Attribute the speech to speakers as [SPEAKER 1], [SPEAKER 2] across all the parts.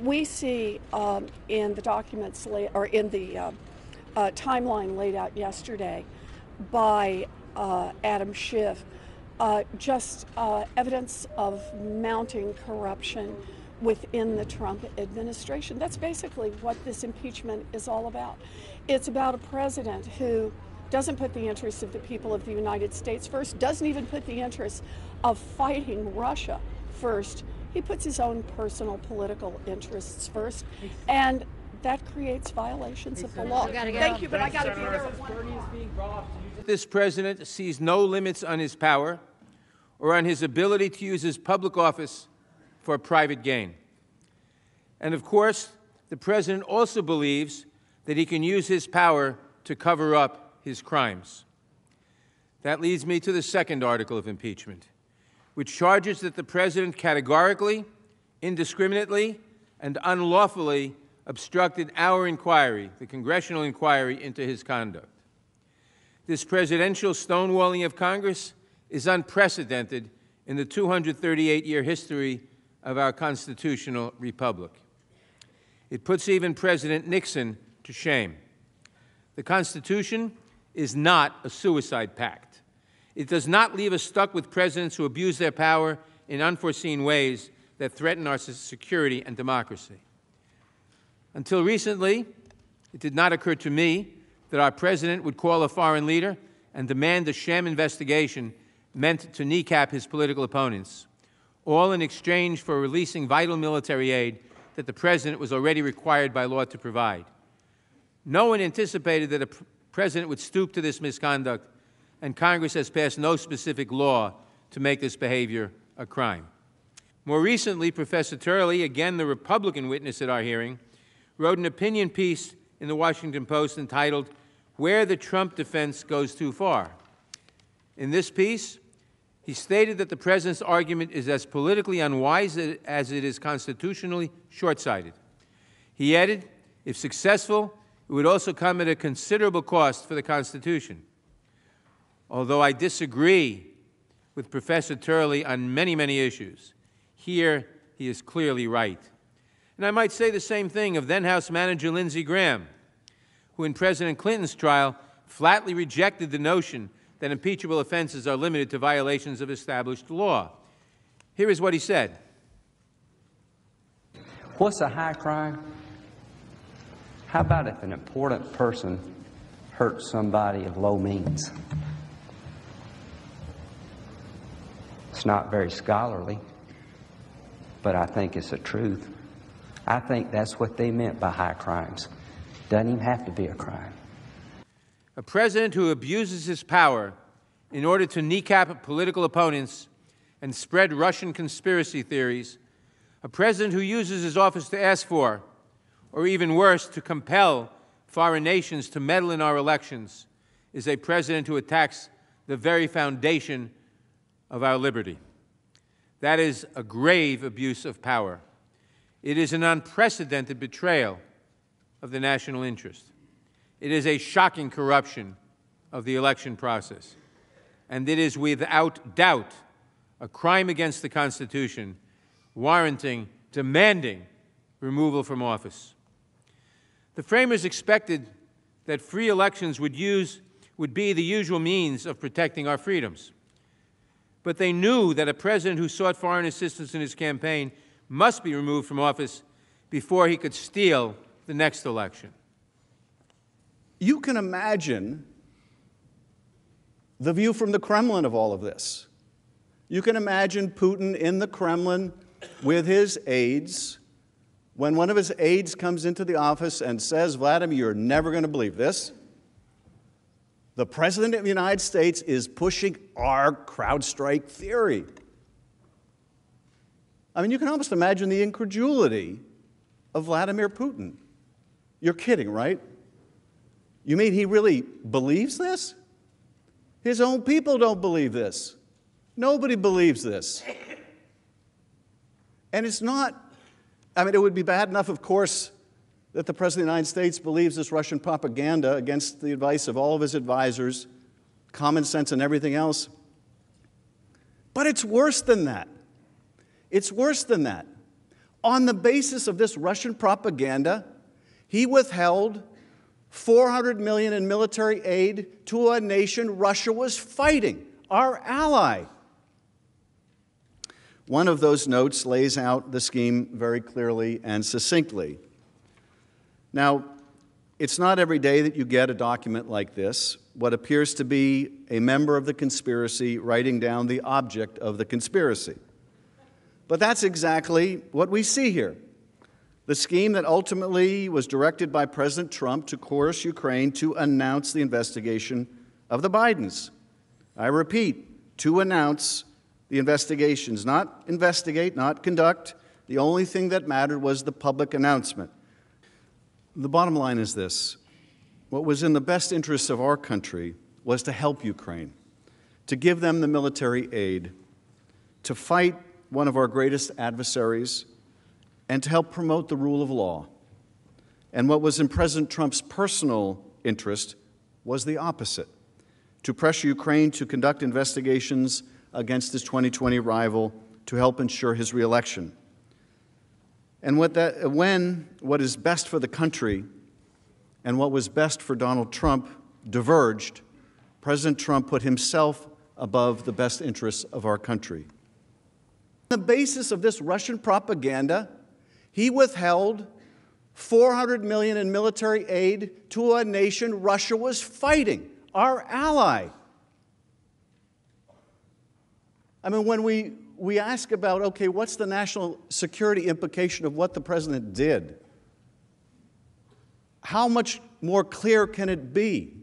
[SPEAKER 1] We see in the documents or in the timeline laid out yesterday by Adam Schiff just evidence of mounting corruption within the Trump administration. That's basically what this impeachment is all about. It's about a president who doesn't put the interests of the people of the United States first, doesn't even put the interests of fighting Russia first. He puts his own personal political interests first, and that creates violations of the law. Thank you, but I got to be there.
[SPEAKER 2] This president sees no limits on his power or on his ability to use his public office for private gain. And of course, the president also believes that he can use his power to cover up his crimes. That leads me to the second article of impeachment, which charges that the president categorically, indiscriminately, and unlawfully obstructed our inquiry, the congressional inquiry into his conduct. This presidential stonewalling of Congress is unprecedented in the 238-year history of our constitutional republic. It puts even President Nixon to shame. The Constitution is not a suicide pact. It does not leave us stuck with presidents who abuse their power in unforeseen ways that threaten our security and democracy. Until recently, it did not occur to me that our president would call a foreign leader and demand a sham investigation meant to kneecap his political opponents, all in exchange for releasing vital military aid that the president was already required by law to provide. No one anticipated that a president would stoop to this misconduct, and Congress has passed no specific law to make this behavior a crime. More recently, Professor Turley, again the Republican witness at our hearing, wrote an opinion piece in the Washington Post entitled, "Where the Trump Defense Goes Too Far." In this piece, he stated that the president's argument is as politically unwise as it is constitutionally short-sighted. He added, if successful, it would also come at a considerable cost for the Constitution. Although I disagree with Professor Turley on many, many issues, here he is clearly right. And I might say the same thing of then-House Manager Lindsey Graham, who in President Clinton's trial flatly rejected the notion that impeachable offenses are limited to violations of established law. Here is what he said.
[SPEAKER 3] What's a high crime? How about if an important person hurts somebody of low means? It's not very scholarly, but I think it's the truth. I think that's what they meant by high crimes. Doesn't even have to be a crime.
[SPEAKER 2] A president who abuses his power in order to kneecap political opponents and spread Russian conspiracy theories, a president who uses his office to ask for, or even worse, to compel foreign nations to meddle in our elections, is a president who attacks the very foundation of our liberty. That is a grave abuse of power. It is an unprecedented betrayal of the national interest. It is a shocking corruption of the election process. And it is without doubt a crime against the Constitution, warranting, demanding removal from office. The framers expected that free elections would be the usual means of protecting our freedoms. But they knew that a president who sought foreign assistance in his campaign must be removed from office before he could steal the next election.
[SPEAKER 4] You can imagine the view from the Kremlin of all of this. You can imagine Putin in the Kremlin with his aides. When one of his aides comes into the office and says, Vladimir, you're never going to believe this. The President of the United States is pushing our CrowdStrike theory. I mean, you can almost imagine the incredulity of Vladimir Putin. You're kidding, right? You mean he really believes this? His own people don't believe this. Nobody believes this. And it's not, I mean, it would be bad enough, of course, that the President of the United States believes this Russian propaganda against the advice of all of his advisors, common sense and everything else. But it's worse than that. It's worse than that. On the basis of this Russian propaganda, he withheld $400 million in military aid to a nation Russia was fighting, our ally. One of those notes lays out the scheme very clearly and succinctly. Now, it's not every day that you get a document like this, what appears to be a member of the conspiracy writing down the object of the conspiracy. But that's exactly what we see here. The scheme that ultimately was directed by President Trump to coerce Ukraine to announce the investigation of the Bidens. I repeat, to announce the investigations, not investigate, not conduct. The only thing that mattered was the public announcement. The bottom line is this. What was in the best interests of our country was to help Ukraine, to give them the military aid, to fight one of our greatest adversaries, and to help promote the rule of law. And what was in President Trump's personal interest was the opposite, to pressure Ukraine to conduct investigations against his 2020 rival to help ensure his reelection. And when what is best for the country and what was best for Donald Trump diverged, President Trump put himself above the best interests of our country. On the basis of this Russian propaganda, he withheld $400 million in military aid to a nation Russia was fighting, our ally. I mean, when we ask about, okay, what's the national security implication of what the president did? How much more clear can it be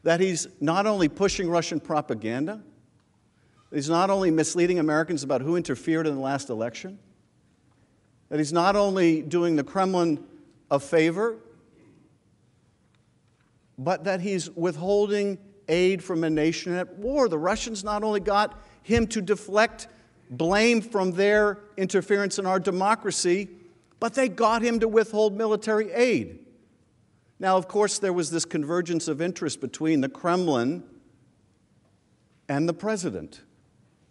[SPEAKER 4] that he's not only pushing Russian propaganda, he's not only misleading Americans about who interfered in the last election, that he's not only doing the Kremlin a favor, but that he's withholding aid from a nation at war. The Russians not only got him to deflect blame from their interference in our democracy, but they got him to withhold military aid. Now, of course, there was this convergence of interest between the Kremlin and the president.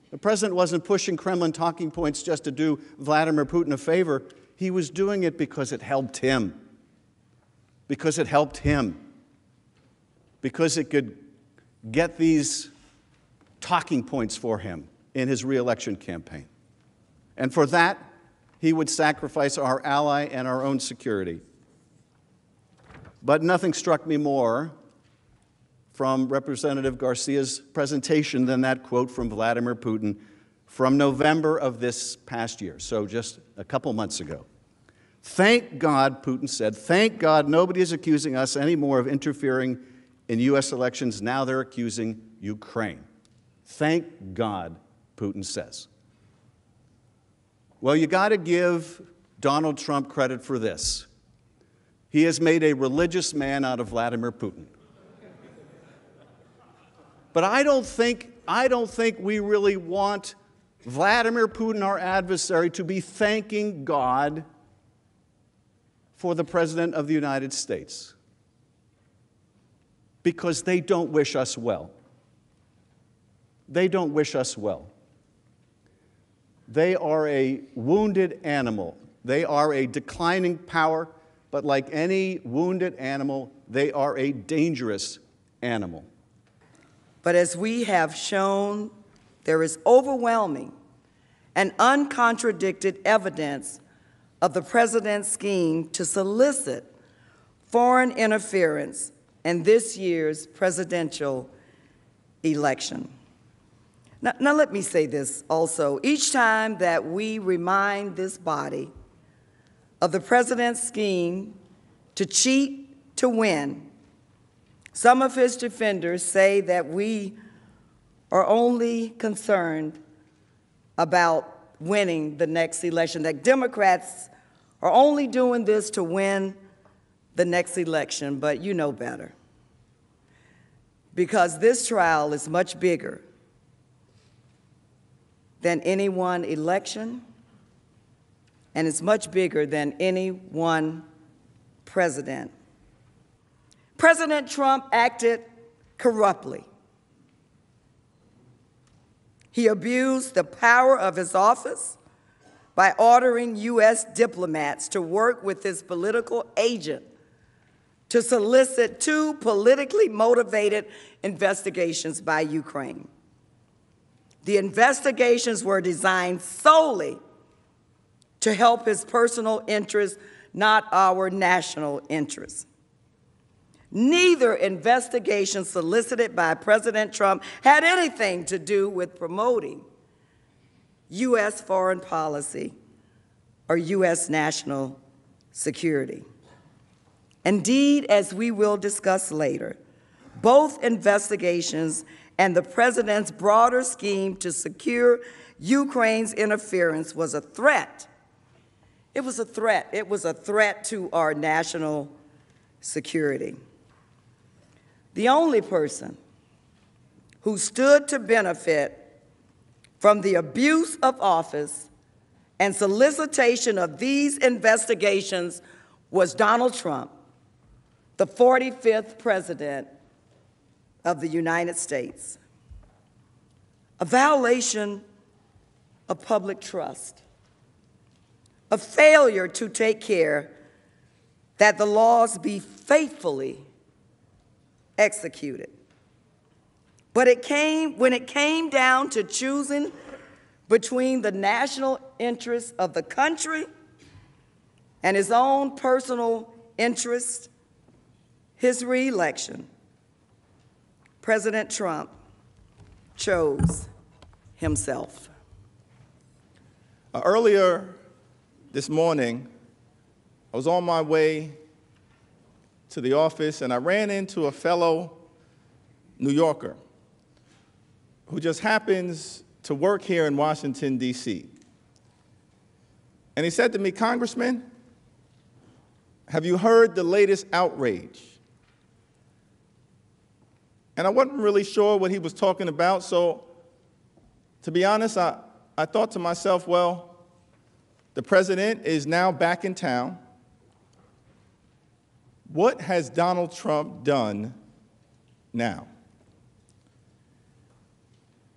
[SPEAKER 4] The president wasn't pushing Kremlin talking points just to do Vladimir Putin a favor. He was doing it because it helped him. Because it helped him. Because it could get these talking points for him in his re-election campaign. And for that, he would sacrifice our ally and our own security. But nothing struck me more from Representative Garcia's presentation than that quote from Vladimir Putin from November of this past year, so just a couple months ago. Thank God, Putin said, thank God nobody is accusing us anymore of interfering in U.S. elections. Now they're accusing Ukraine. Thank God, Putin says. Well, you got to give Donald Trump credit for this. He has made a religious man out of Vladimir Putin. But I don't think we really want Vladimir Putin, our adversary, to be thanking God for the President of the United States, because they don't wish us well. They don't wish us well. They are a wounded animal. They are a declining power, but like any wounded animal, they are a dangerous animal.
[SPEAKER 5] But as we have shown, there is overwhelming and uncontradicted evidence of the president's scheme to solicit foreign interference in this year's presidential election. Now let me say this also. Each time that we remind this body of the president's scheme to cheat to win, some of his defenders say that we are only concerned about winning the next election, that Democrats are only doing this to win the next election, but you know better. Because this trial is much bigger than any one election, and it's much bigger than any one president. President Trump acted corruptly. He abused the power of his office by ordering U.S. diplomats to work with his political agent to solicit 2 politically motivated investigations by Ukraine. The investigations were designed solely to help his personal interests, not our national interests. Neither investigation solicited by President Trump had anything to do with promoting U.S. foreign policy or U.S. national security. Indeed, as we will discuss later, both investigations and the president's broader scheme to secure Ukraine's interference was a threat. It was a threat. It was a threat to our national security. The only person who stood to benefit from the abuse of office and solicitation of these investigations was Donald Trump, the 45th President of the United States. A violation of public trust, a failure to take care that the laws be faithfully executed. But when it came down to choosing between the national interests of the country and his own personal interest, his reelection, President Trump chose himself.
[SPEAKER 6] Earlier this morning, I was on my way to the office, and I ran into a fellow New Yorker who just happens to work here in Washington, D.C. And he said to me, "Congressman, have you heard the latest outrage?" And I wasn't really sure what he was talking about, so to be honest, I thought to myself, well, the president is now back in town. What has Donald Trump done now?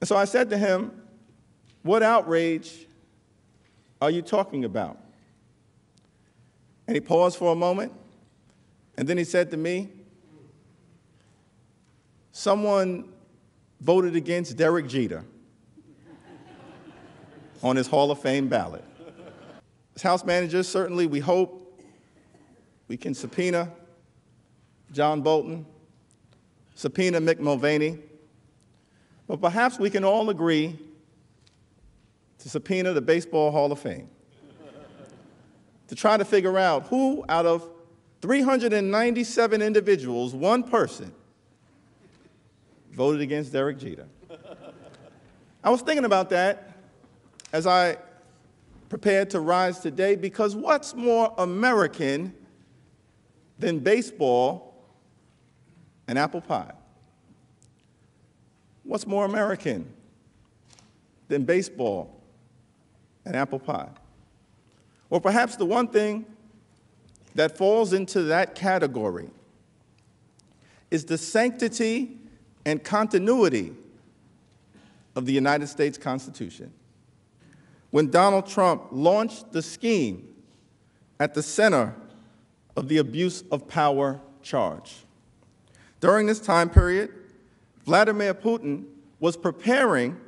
[SPEAKER 6] And so I said to him, "What outrage are you talking about?" And he paused for a moment, and then he said to me, "Someone voted against Derek Jeter on his Hall of Fame ballot." As House managers, certainly we hope we can subpoena John Bolton, subpoena Mick Mulvaney, but perhaps we can all agree to subpoena the Baseball Hall of Fame to try to figure out who out of 397 individuals, one person, voted against Derek Jeter. I was thinking about that as I prepared to rise today, because what's more American than baseball and apple pie? What's more American than baseball and apple pie? Or perhaps the one thing that falls into that category is the sanctity and continuity of the United States Constitution. When Donald Trump launched the scheme at the center of the abuse of power charge. During this time period, Vladimir Putin was preparing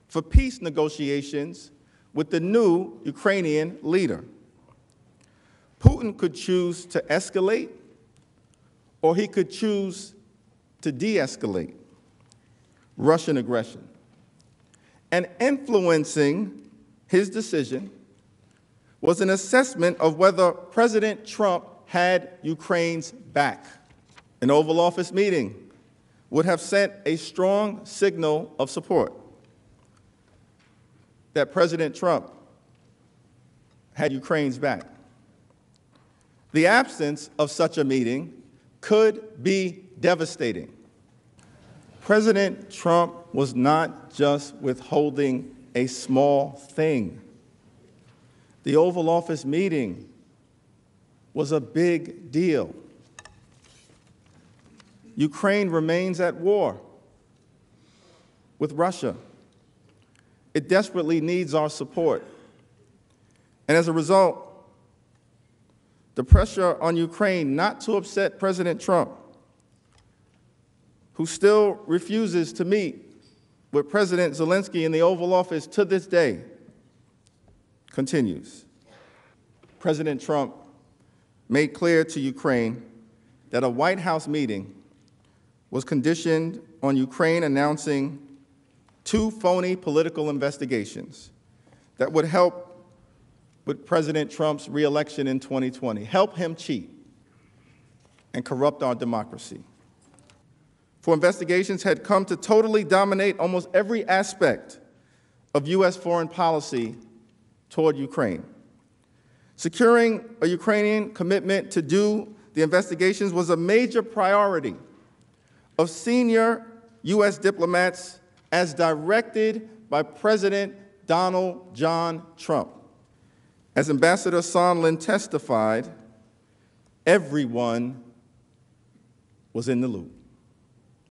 [SPEAKER 6] for peace negotiations with the new Ukrainian leader. Putin could choose to escalate, or he could choose to de-escalate Russian aggression. And influencing his decision was an assessment of whether President Trump had Ukraine's back. An Oval Office meeting would have sent a strong signal of support that President Trump had Ukraine's back. The absence of such a meeting could be devastating. President Trump was not just withholding a small thing. The Oval Office meeting was a big deal. Ukraine remains at war with Russia. It desperately needs our support. And as a result, the pressure on Ukraine not to upset President Trump, who still refuses to meet with President Zelensky in the Oval Office to this day, continues. President Trump made clear to Ukraine that a White House meeting was conditioned on Ukraine announcing 2 phony political investigations that would help with President Trump's re-election in 2020, help him cheat and corrupt our democracy. For investigations had come to totally dominate almost every aspect of U.S. foreign policy toward Ukraine. Securing a Ukrainian commitment to do the investigations was a major priority of senior U.S. diplomats as directed by President Donald John Trump. As Ambassador Sondland testified, everyone was in the loop.